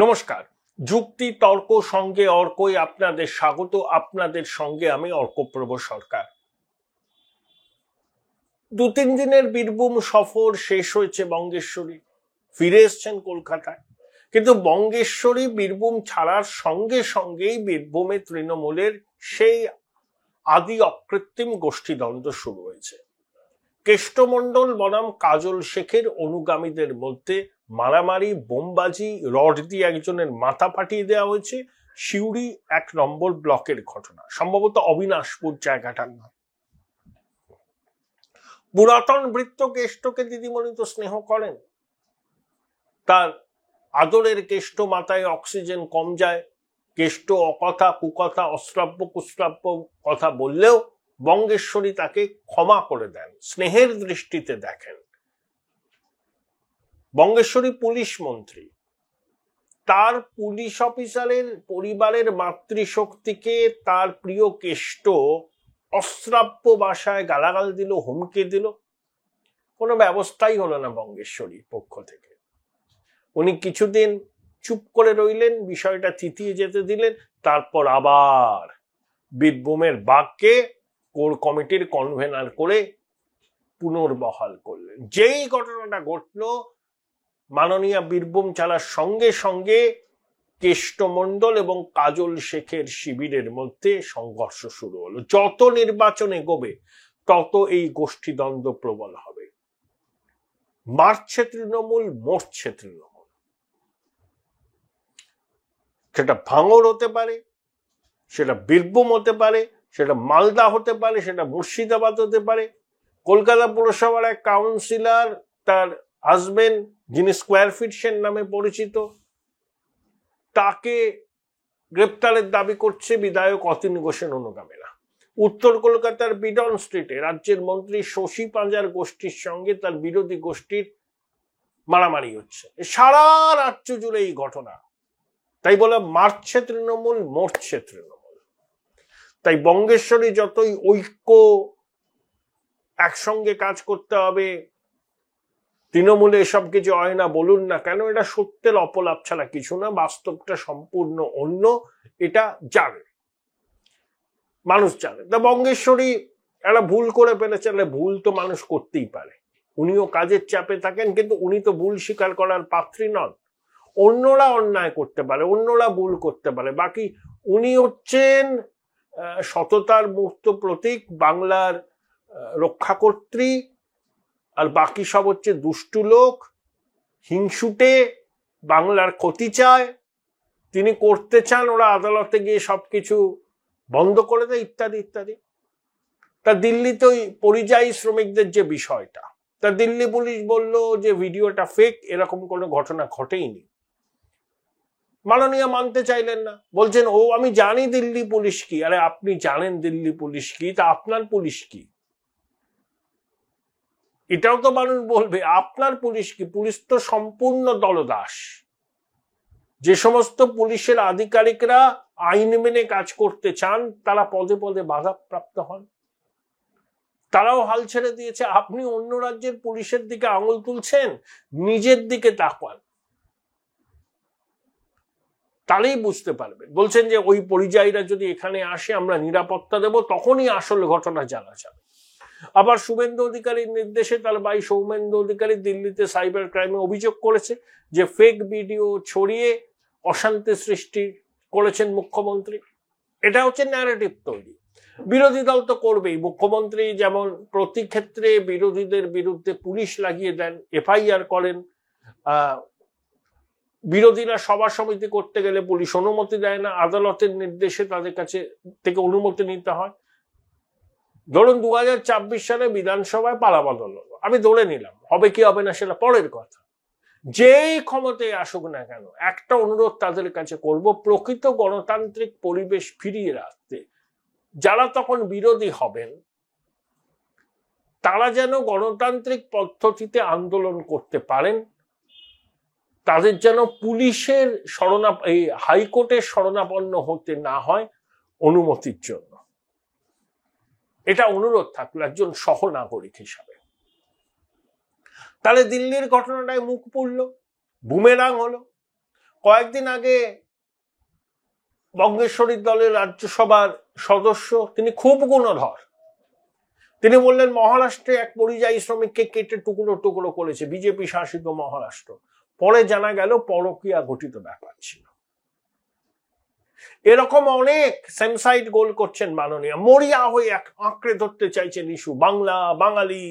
নমস্কার, যুক্তি তর্ক সঙ্গে অর্কই আপনাদের স্বাগত। আপনাদের সঙ্গে আমি অর্কপ্রভ সরকার। 2-3 দিনের বীরভূম সফর শেষ হয়েছে বঙ্গেশ্বরী, ফিরে এসছেন কলকাতায়। কিন্তু বঙ্গেশ্বরী বীরভূম ছাড়ার সঙ্গে সঙ্গেই বীরভূমে তৃণমূলের সেই আদি অকৃত্রিম গোষ্ঠীদ্বন্দ্ব শুরু হয়েছে। কেষ্টমণ্ডল বনাম কাজল শেখের অনুগামীদের মধ্যে মারামারি, বোমবাজি, রড দিয়ে একজনের মাথা ফাটিয়ে দেওয়া হয়েছে। সিউড়ি 1 নম্বর ব্লকের ঘটনা, সম্ভবত অবিনাশপুর জায়গাটার নাম। পুরাতন বৃত্ত কেষ্টকে দিদিমণি তো স্নেহ করেন, তার আদরের কেষ্ট মাথায় অক্সিজেন কম যায়। কেষ্ট অকথা কুকথা অশ্রাব্য কুশ্রাব্য কথা বললেও বঙ্গেশ্বরী তাকে ক্ষমা করে দেন, স্নেহের দৃষ্টিতে দেখেন। বঙ্গেশ্বরী পুলিশ মন্ত্রী, তার পুলিশ অফিসারের পরিবারের মাতৃশক্তিকে তার প্রিয় কেষ্ট অশ্রাব্য ভাষায় গালাগাল দিল, হুমকি দিল। কোনো ব্যবস্থাই হলো না বঙ্গেশ্বরীর পক্ষ থেকে। উনি কিছুদিন চুপ করে রইলেন, বিষয়টা থিতিয়ে যেতে দিলেন। তারপর আবার বীরভূমের বাঘকে কোর কমিটির কনভেনার করে পুনর্বহাল করলেন। যেই ঘটনাটা ঘটল, মাননীয় বীরভূম চালার সঙ্গে সঙ্গে কেষ্টমণ্ডল এবং কাজল শেখের শিবিরের মধ্যে সংঘর্ষ শুরু হলো। যত নির্বাচন এগোবে তত এই গোষ্ঠীদ্বন্দ্ব প্রবল হবে। মারছে তৃণমূল, মরছে তৃণমূল। সেটা ভাঙড় হতে পারে, সেটা বীরভূম হতে পারে, সেটা মালদা হতে পারে, সেটা মুর্শিদাবাদ হতে পারে। কলকাতা পুরসভার এক কাউন্সিলর, তার হাজবেন্ড যিনি স্কোয়ার ফিট সেন নামে পরিচিত, তাকে গ্রেপ্তারের দাবি করছে বিধায়ক অতীন ঘোষের অনুগামীরা। উত্তর কলকাতার বিডন স্ট্রিটে রাজ্যের মন্ত্রী শশী পাঁজার গোষ্ঠীর সঙ্গে তার বিরোধী গোষ্ঠীর মারামারি হচ্ছে। সারা রাজ্য জুড়ে এই ঘটনা। তাই বলে মারছে তৃণমূল, মরছে তৃণমূল। তাই বঙ্গেশ্বরী যতই ঐক্য, একসঙ্গে কাজ করতে হবে, তৃণমূলে এসব কিছু হয় না বলুন না কেন, এটা সত্যের অপলাপ ছাড়া কিছু না। বাস্তবটা সম্পূর্ণ অন্য, এটা জানে, মানুষ জানে। তা বঙ্গেশ্বরী একটা ভুল করে ফেলেছে, ভুল তো মানুষ করতেই পারে। উনিও কাজের চাপে থাকেন, কিন্তু উনি তো ভুল স্বীকার করার পাত্রী নন। অন্যরা অন্যায় করতে পারে, অন্যরা ভুল করতে পারে, বাকি উনি হচ্ছেন সততার মূর্ত প্রতীক, বাংলার রক্ষাকর্ত্রী। আর বাকি সব হচ্ছে দুষ্টু লোক, হিংসুটে, বাংলার ক্ষতি চায়। তিনি করতে চান ওরা আদালতে গিয়ে সবকিছু বন্ধ করে দেয়, ইত্যাদি ইত্যাদি। তা দিল্লিতে ওই পরিযায়ী শ্রমিকদের যে বিষয়টা, তা দিল্লি পুলিশ বলল যে ভিডিওটা ফেক, এরকম কোনো ঘটনা ঘটেইনি। মাননীয় মানতে চাইলেন না, বলছেন ও আমি জানি দিল্লি পুলিশ কি। আরে আপনি জানেন দিল্লি পুলিশ কি, তা আপনার পুলিশ কি? এটাও তো মানুষ বলবে, আপনার পুলিশ কি? পুলিশ তো সম্পূর্ণ দলদাস। যে সমস্ত পুলিশের আধিকারিকরা আইন মেনে কাজ করতে চান, তারা পদে পদে বাধাপ্রাপ্ত হন। তারাও হাল ছেড়ে দিয়েছে। আপনি অন্য রাজ্যের পুলিশের দিকে আঙুল তুলছেন, নিজের দিকে তাকান, তাহলেই বুঝতে পারবেন। বলছেন যে ওই পরিযায়ীরা যদি এখানে আসে আমরা নিরাপত্তা দেব, তখনই আসল ঘটনা জানা যাবে। আবার শুভেন্দু অধিকারীর নির্দেশে তার ভাই সৌমেন্দু অধিকারী দিল্লিতে সাইবার ক্রাইমে অভিযোগ করেছে যে ফেক ভিডিও ছড়িয়ে অশান্তি সৃষ্টি করেছেন মুখ্যমন্ত্রী। এটা হচ্ছে ন্যারেটিভ তৈরি। বিরোধী দল তো করবেই। মুখ্যমন্ত্রী যেমন প্রতি ক্ষেত্রে বিরোধীদের বিরুদ্ধে পুলিশ লাগিয়ে দেন, এফআইআর করেন। বিরোধীরা সভা সমিতি করতে গেলে পুলিশ অনুমতি দেয় না, আদালতের নির্দেশে তাদের কাছে থেকে অনুমতি নিতে হয়। ধরুন 2024 সালে বিধানসভায় পালাবদল হলো, আমি ধরে নিলাম, হবে কি হবে না সেটা পরের কথা। যেই ক্ষমতায় আসুক না কেন, একটা অনুরোধ তাদের কাছে করব, প্রকৃত গণতান্ত্রিক পরিবেশ ফিরিয়ে রাখতে যারা তখন বিরোধী হবেন, তারা যেন গণতান্ত্রিক পদ্ধতিতে আন্দোলন করতে পারেন। তাদের যেন পুলিশের এই হাইকোর্টের শরণাপন্ন হতে না হয় অনুমতির জন্য। এটা অনুরোধ থাকলো একজন সহনাগরিক হিসাবে। তাহলে দিল্লির ঘটনাটায় মুখ পুড়ল, বুমেরাং হলো। কয়েকদিন আগে বঙ্গেশ্বরী দলের রাজ্যসভার সদস্য, তিনি খুব গুণধর, তিনি বললেন মহারাষ্ট্রে এক পরিযায়ী শ্রমিককে কেটে টুকরো টুকরো করেছে বিজেপি শাসিত মহারাষ্ট্র। পরে জানা গেল পরকীয়া ঘটিত ব্যাপার ছিল। এরকম অনেক সেমসাইড গোল করছেন মাননীয়, মরিয়া হয়ে আঁকড়ে ধরতে চাইছেন ইস্যু, বাংলা বাঙালি,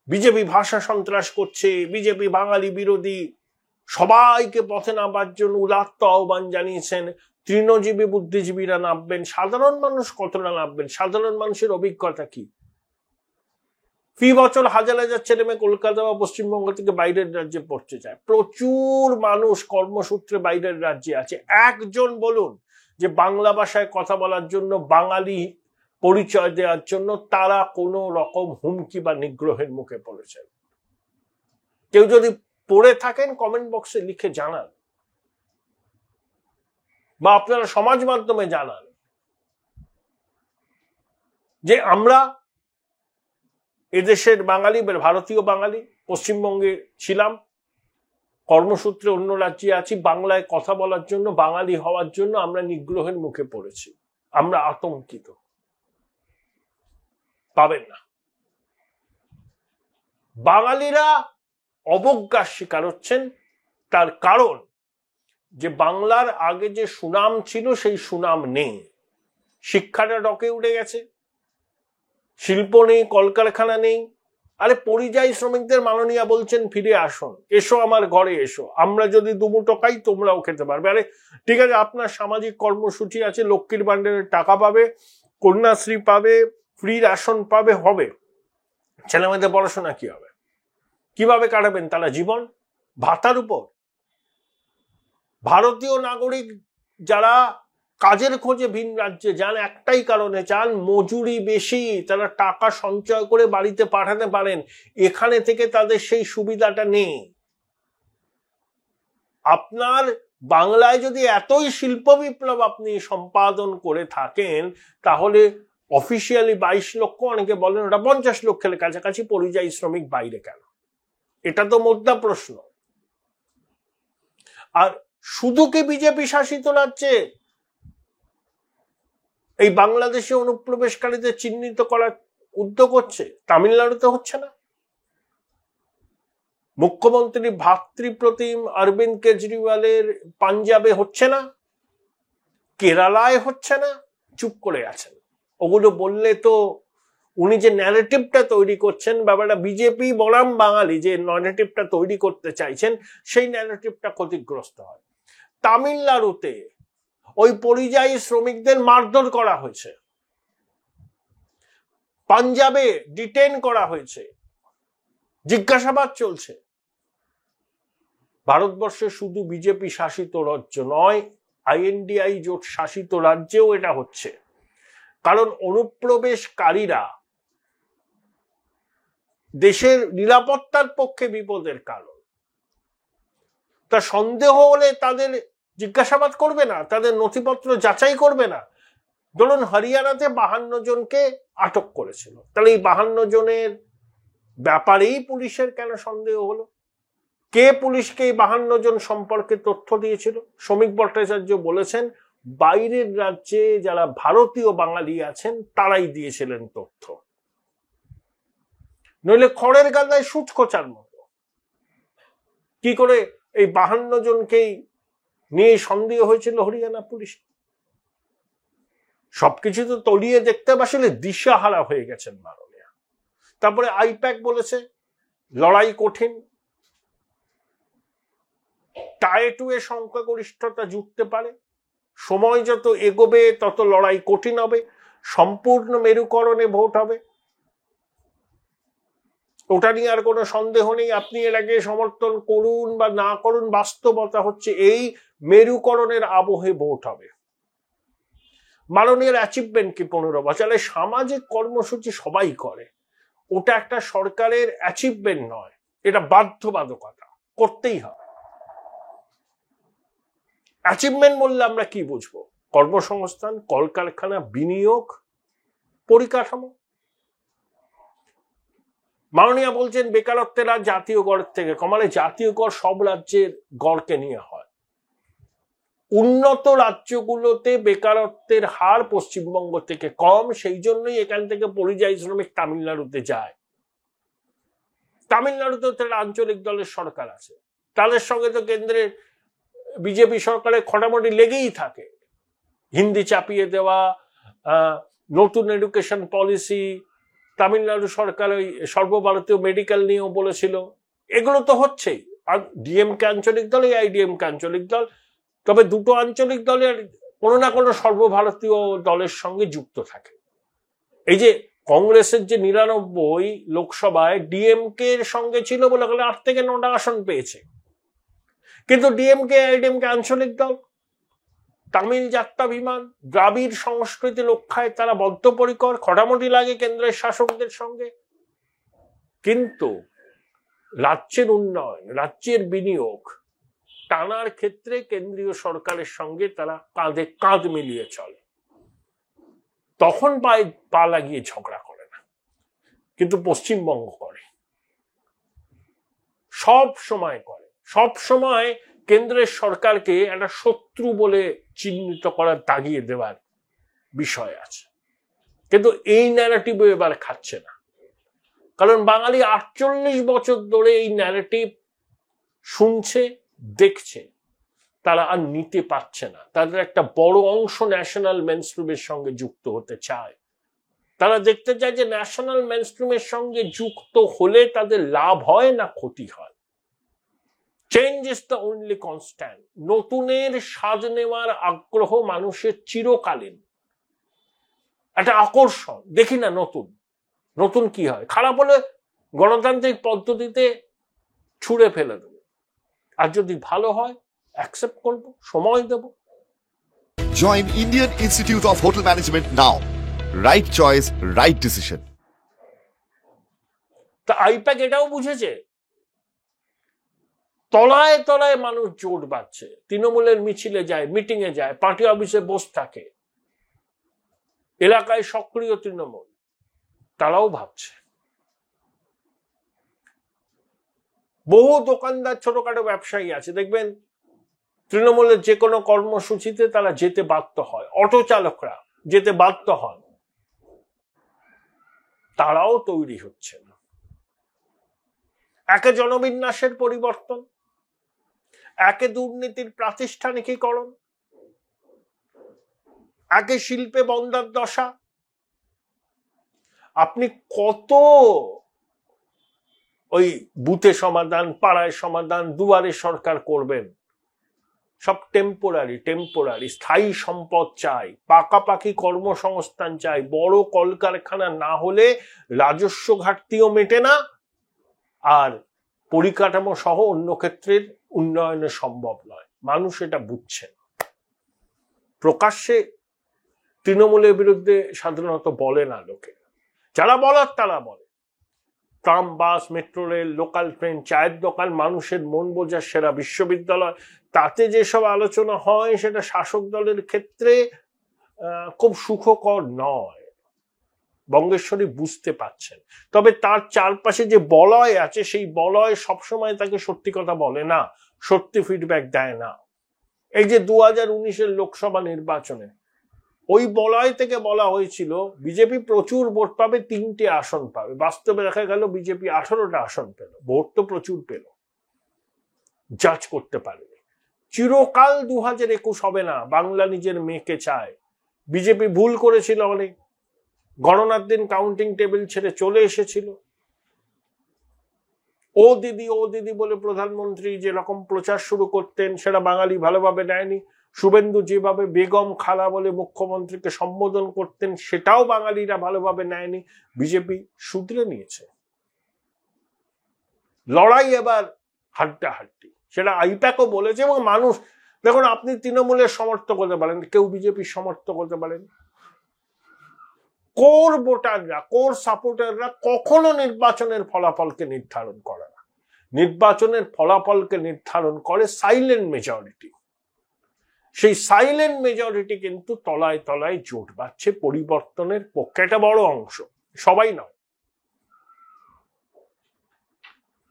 বিজেপি ভাষা সন্ত্রাস করছে, বিজেপি বাঙালি বিরোধী, সবাইকে পথে নামার জন্য উদাত্ত আহ্বান জানিয়েছেন। তৃণজীবী বুদ্ধিজীবীরা নামবেন, সাধারণ মানুষ কতটা নামবেন? সাধারণ মানুষের অভিজ্ঞতা কি? ফি বছর হাজার হাজার ছেলে মেয়ে কলকাতা বা পশ্চিমবঙ্গ থেকে বাইরের রাজ্যে পড়তে যায়। প্রচুর মানুষ কর্মসূত্রে বাইরের রাজ্যে আছে। একজন বলুন যে বাংলা ভাষায় কথা বলার জন্য, বাঙালি পরিচয় দেওয়ার জন্য তারা কোনো রকম হুমকি বা নিগ্রহের মুখে পড়েছেন? কেউ যদি পড়ে থাকেন কমেন্ট বক্সে লিখে জানান, বা আপনারা সমাজ মাধ্যমে জানান যে আমরা এদেশের বাঙালি, ভারতীয় বাঙালি, পশ্চিমবঙ্গে ছিলাম, কর্মসূত্রে অন্য রাজ্যে আছি, বাংলায় কথা বলার জন্য, বাঙালি হওয়ার জন্য আমরা নিগ্রহের মুখে পড়েছি, আমরা আতঙ্কিত। পাবেন না। বাঙালিরা অবজ্ঞার শিকার হচ্ছেন, তার কারণ যে বাংলার আগে যে সুনাম ছিল সেই সুনাম নেই। শিক্ষাটা ডকে উঠে গেছে, শিল্প নেই, কলকারখানা নেই। আরে পরিযায়ী শ্রমিকদের মাননীয়া বলছেন ফিরে আসুন, এসো আমার ঘরে এসো, আমরা যদি দুমুটো খাই তোমরাও খেতে পারবে। আরে ঠিক আছে, আপনার সামাজিক কর্মসূচি আছে, লক্ষ্মীর ভান্ডারের টাকা পাবে, কন্যাশ্রী পাবে, ফ্রি রেশন পাবে, হবে, ছেলে মেয়েদের পড়াশোনা কি হবে? কিভাবে কাটাবেন তারা জীবন? ভাতার উপর? ভারতীয় নাগরিক যারা কাজের খোঁজে ভিন রাজ্যে যান, একটাই কারণে চান, মজুরি বেশি, তারা টাকা সঞ্চয় করে বাড়িতে পাঠাতে পারেন। এখানে থেকে তাদের সেই সুবিধাটা নেই। আপনার বাংলায় যদি এতই শিল্প বিপ্লব আপনি সম্পাদন করে থাকেন, তাহলে অফিসিয়ালি 22 লক্ষ, অনেকে বলেন ওটা 50 লক্ষের কাছাকাছি পরিযায়ী শ্রমিক বাইরে কেন? এটা তো মোদ্দা প্রশ্ন। আর শুধু কি বিজেপি শাসিত রাজ্যে এই বাংলাদেশে অনুপ্রবেশকারীদের চিহ্নিত করার উদ্যোগ হচ্ছে? তামিলনাড়ুতে হচ্ছে না? মুখ্যমন্ত্রী ভাতৃপ্রতিম অরবিন্দ কেজরিওয়ালের পাঞ্জাবে হচ্ছে না? কেরালায় হচ্ছে না? চুপ করে আছেন। ওগুলো বললে তো উনি যে ন্যারেটিভটা তৈরি করছেন, ব্যাপারটা বিজেপি বনাম বাঙালি যে ন্যারেটিভটা তৈরি করতে চাইছেন, সেই ন্যারেটিভটা ক্ষতিগ্রস্ত হয়। তামিলনাড়ুতে ওই পরিযায়ী শ্রমিকদের মারধর করা হয়েছে, পাঞ্জাবে ডিটেন করা হয়েছে, জিজ্ঞাসাবাদ চলছে। ভারতবর্ষে শুধু বিজেপি শাসিত রাজ্য নয়, INDI জোট শাসিত রাজ্যেও এটা হচ্ছে। কারণ অনুপ্রবেশকারীরা দেশের নিরাপত্তার পক্ষে বিপদের কারণ। তা সন্দেহ হলে তাদের জিজ্ঞাসাবাদ করবে না, তাদের নথিপত্র যাচাই করবে না? ধরুন হরিয়ানাতে 52 জনকে আটক করেছিল, তাহলে এই 52 জনের ব্যাপারেই পুলিশের কেন সন্দেহ হলো? কে পুলিশকে এই 52 জন সম্পর্কে তথ্য দিয়েছিল? শ্রমিক ভট্টাচার্য বলেছেন বাইরের রাজ্যে যারা ভারতীয় বাঙালি আছেন তারাই দিয়েছিলেন তথ্য, নইলে খড়ের গাদায় সুচ খোঁচার মতো। কি করে এই 52 জনকেই নিয়ে সন্দেহ হয়েছিল হরিয়ানা পুলিশ? সবকিছু তো তলিয়ে দেখতে আসলে দিশাহারা হয়ে গেছেন মাননীয়া। তারপরে আইপ্যাক বলেছে লড়াই কঠিন, টাই টু এ সংখ্যাগরিষ্ঠতা জুটতে পারে, সময় যত এগোবে তত লড়াই কঠিন হবে, সম্পূর্ণ মেরুকরণে ভোট হবে, ওটা নিয়ে আর কোনো সন্দেহ নেই। আপনি এর আগে সমর্থন করুন বা না করুন, বাস্তবতা হচ্ছে এই মেরুকরণের আবহে ভোট হবে। মাননীয় অ্যাচিভমেন্ট কি 15 বছরে? সামাজিক কর্মসূচি সবাই করে, ওটা একটা সরকারের অ্যাচিভমেন্ট নয়, এটা বাধ্যবাধকতা, করতেই হবে। অ্যাচিভমেন্ট বললে আমরা কি বুঝবো? কর্মসংস্থান, কলকারখানা, বিনিয়োগ, পরিকাঠামো। মাননীয়া বলছেন বেকারত্বের আর জাতীয় গড়ের থেকে কমালে, জাতীয় গড় সব রাজ্যের গড়কে নিয়ে হয়, উন্নত রাজ্যগুলোতে বেকারত্বের হার পশ্চিমবঙ্গ থেকে কম, সেই জন্যই এখান থেকে পরিযায়ী শ্রমিক তামিলনাড়ুতে যায়। তামিলনাড়ুতে একটা আঞ্চলিক দলের সরকার আছে, তাদের সঙ্গে তো কেন্দ্রের বিজেপি সরকারের খটামটি লেগেই থাকে। হিন্দি চাপিয়ে দেওয়া, নতুন এডুকেশন পলিসি, তামিলনাড়ু সরকার ওই সর্বভারতীয় মেডিকেল নিয়েও বলেছিল, এগুলো তো হচ্ছেই। আর ডিএমকে আঞ্চলিক দল, এআইডিএমকে আঞ্চলিক দল, তবে দুটো আঞ্চলিক দলের কোনো না কোনো সর্বভারতীয় দলের সঙ্গে যুক্ত থাকে। এই যে কংগ্রেসের যে 99 লোকসভায় ডিএমকে এর সঙ্গে ছিল বলে 8 থেকে 9টা আসন পেয়েছে, কিন্তু ডিএমকে এআইডিএমকে আঞ্চলিক দল, তামিল জাত্যাভিমান, দ্রাবিড় সংস্কৃতি রক্ষায় তারা বদ্ধপরিকর, খটামটি লাগে কেন্দ্রের শাসকদের সঙ্গে। কিন্তু রাজ্যের উন্নয়ন, রাজ্যের বিনিয়োগ টানার ক্ষেত্রে কেন্দ্রীয় সরকারের সঙ্গে তারা কাঁধে কাঁধ মিলিয়ে চলে, তখন পা লাগিয়ে ঝগড়া করে না। কিন্তু পশ্চিমবঙ্গ করে, সব সময় করে, সব সময় কেন্দ্রের সরকারকে একটা শত্রু বলে চিহ্নিত করার, দাগিয়ে দেওয়ার বিষয় আছে। কিন্তু এই ন্যারেটিভ এবার খাচ্ছে না, কারণ বাঙালি 48 বছর ধরে এই ন্যারেটিভ শুনছে, দেখছে, তারা আর নিতে পারছে না। তাদের একটা বড় অংশ ন্যাশনাল মেইনস্ট্রিমের সঙ্গে যুক্ত হতে চায়। তারা দেখতে চায় যে ন্যাশনাল মেইনস্ট্রিমের সঙ্গে যুক্ত হলে তাদের লাভ হয় না ক্ষতি হয়। Change is the only constant. নতুনের স্বাদ নেওয়ার আগ্রহ মানুষের চিরকালীন একটা আকর্ষণ। দেখি না নতুন নতুন কি হয়, খারাপ হলে গণতান্ত্রিক পদ্ধতিতে ছুঁড়ে ফেলে দেবো, আর যদি ভালো হয় অ্যাকসেপ্ট করব, সময় দেব। Join Indian Institute of Hotel Management now. Right choice, right decision. তা আইপ্যাক এটাও বুঝেছে, তলায় তলায় মানুষ জোট বাঁধছে, তৃণমূলের মিছিলে যায়, মিটিং এ যায়, পার্টি অফিসে বসে থাকে, এলাকায় সক্রিয় তৃণমূল, তারাও ভাবছে। বহু দোকানদার, ছোটখাটো ব্যবসায়ী আছে, দেখবেন তৃণমূলের যে কোনো কর্মসূচিতে তারা যেতে বাধ্য হয়, অটো চালকরা যেতে বাধ্য হন, তারাও তৈরি হচ্ছে না। একে জনবিন্যাসের পরিবর্তন, একে দুর্নীতির প্রাতিষ্ঠানিকীকরণ, একে শিল্পে বন্দার দশা। আপনি কত ওই বুথে সমাধান, পাড়ায় সমাধান, দুয়ারে সরকার করবেন? সব টেম্পোরারি। স্থায়ী সম্পদ চাই, পাকাপাকি কর্মসংস্থান চাই। বড় কলকারখানা না হলে রাজস্ব ঘাটতিও মেটে না, আর পরিকাঠামো সহ অন্য ক্ষেত্রের উন্নয়নে সম্ভব নয়। মানুষ এটা বুঝছেন। প্রকাশ্যে তৃণমূলের বিরুদ্ধে সাধারণত বলে না লোকে, যারা বলার তারা বলে। ট্রাম, বাস, মেট্রো রেল, লোকাল ট্রেন, চায়ের দোকান, মানুষের মন বোঝার সেরা বিশ্ববিদ্যালয়, তাতে যেসব আলোচনা হয় সেটা শাসক দলের ক্ষেত্রে খুব সুখকর নয়। বঙ্গেশ্বরী বুঝতে পারছেন। তবে তার চারপাশে যে বলয় আছে, সেই বলয় সবসময় তাকে সত্যি কথা বলে না, সত্যি ফিডব্যাক দেয় না। এই যে 2019-এর লোকসভা নির্বাচনে ওই বলয় থেকে বলা হয়েছিল বিজেপি প্রচুর ভোট পাবে, 3টে আসন পাবে। বাস্তবে দেখা গেল বিজেপি 18টা আসন পেল। ভোট তো প্রচুর পেল, জাজ করতে পারেনি। চিরকাল 2021 হবে না, বাংলা নিজের মেয়েকে চায়। বিজেপি ভুল করেছিল অনেক, গণনার দিন কাউন্টিং টেবিল ছেড়ে চলে এসেছিল। ও দিদি বলে প্রধানমন্ত্রী যেরকম প্রচার শুরু করতেন সেটা বাঙালি ভালোভাবে নেয়নি। শুভেন্দু যেভাবে বেগম খালা বলে মুখ্যমন্ত্রীকে সম্বোধন করতেন সেটাও বাঙালিরা ভালোভাবে নেয়নি। বিজেপি শুধরে নিয়েছে। লড়াই এবার হাড্ডাহাড্ডি, সেটা আইপ্যাকও বলেছে। এবং মানুষ, দেখুন, আপনি তৃণমূলের সমর্থক হতে পারেন, কেউ বিজেপির সমর্থক হতে পারেন, কোর ভোটাররা, কোর সাপোর্টাররা কখনো নির্বাচনের ফলাফলকে নির্ধারণ করে না। নির্বাচনের ফলাফলকে নির্ধারণ করে সাইলেন্ট মেজরিটি। সেই সাইলেন্ট মেজরিটি কিন্তু তলায় তলায় জোট বাঁধছে পরিবর্তনের পক্ষে। একটা বড় অংশ, সবাই নয়।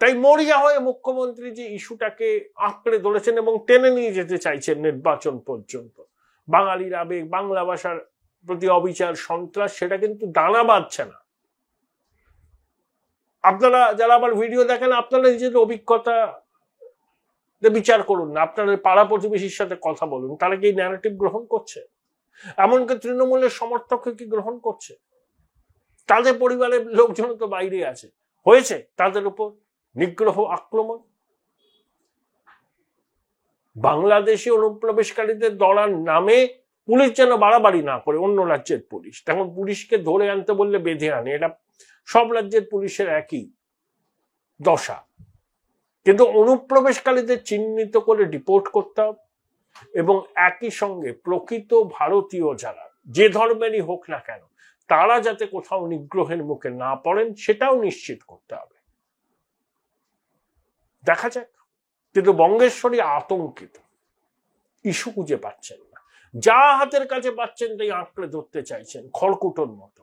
তাই মরিয়া হয়ে মুখ্যমন্ত্রী যে ইস্যুটাকে আঁকড়ে ধরেছেন এবং টেনে নিয়ে যেতে চাইছেন নির্বাচন পর্যন্ত, বাঙালির আবেগ, বাংলা ভাষার প্রতি অবিচার, সন্ত্রাস, সেটা কিন্তু দানা বাঁধছে না। আপনারা যারা আমার ভিডিও দেখেন, আপনারা নিজেদের অভিজ্ঞতা বিচার করুন না, আপনাদের পাড়া প্রতিবেশীর সাথে কথা বলুন, তারা কি ন্যারেটিভ গ্রহণ করছে? এমনকি তৃণমূলের সমর্থককে কি গ্রহণ করছে? তাদের পরিবারের লোকজন তো বাইরে আছে, হয়েছে তাদের উপর নিগ্রহ আক্রমণ। বাংলাদেশি অনুপ্রবেশকারীদের ধরার নামে পুলিশ যেন বাড়াবাড়ি না করে, অন্য রাজ্যের পুলিশ তেমন পুলিশকে ধরে আনতে বললে বেঁধে আনে, এটা সব রাজ্যের পুলিশের একই দশা। কিন্তু অনুপ্রবেশকারীদের চিহ্নিত করে রিপোর্ট করতে হবে এবং একই সঙ্গে প্রকৃত ভারতীয় যারা যে ধর্মেরই হোক না কেন, তারা যাতে কোথাও নিগ্রহের মুখে না পড়েন সেটাও নিশ্চিত করতে হবে। দেখা যাক। কিন্তু বঙ্গেশ্বরী আতঙ্কিত, ইস্যু খুঁজে পাচ্ছেন না, যা হাতের কাছে পাচ্ছেন তাই আঁকড়ে ধরতে চাইছেন খড়কুটোর মতো।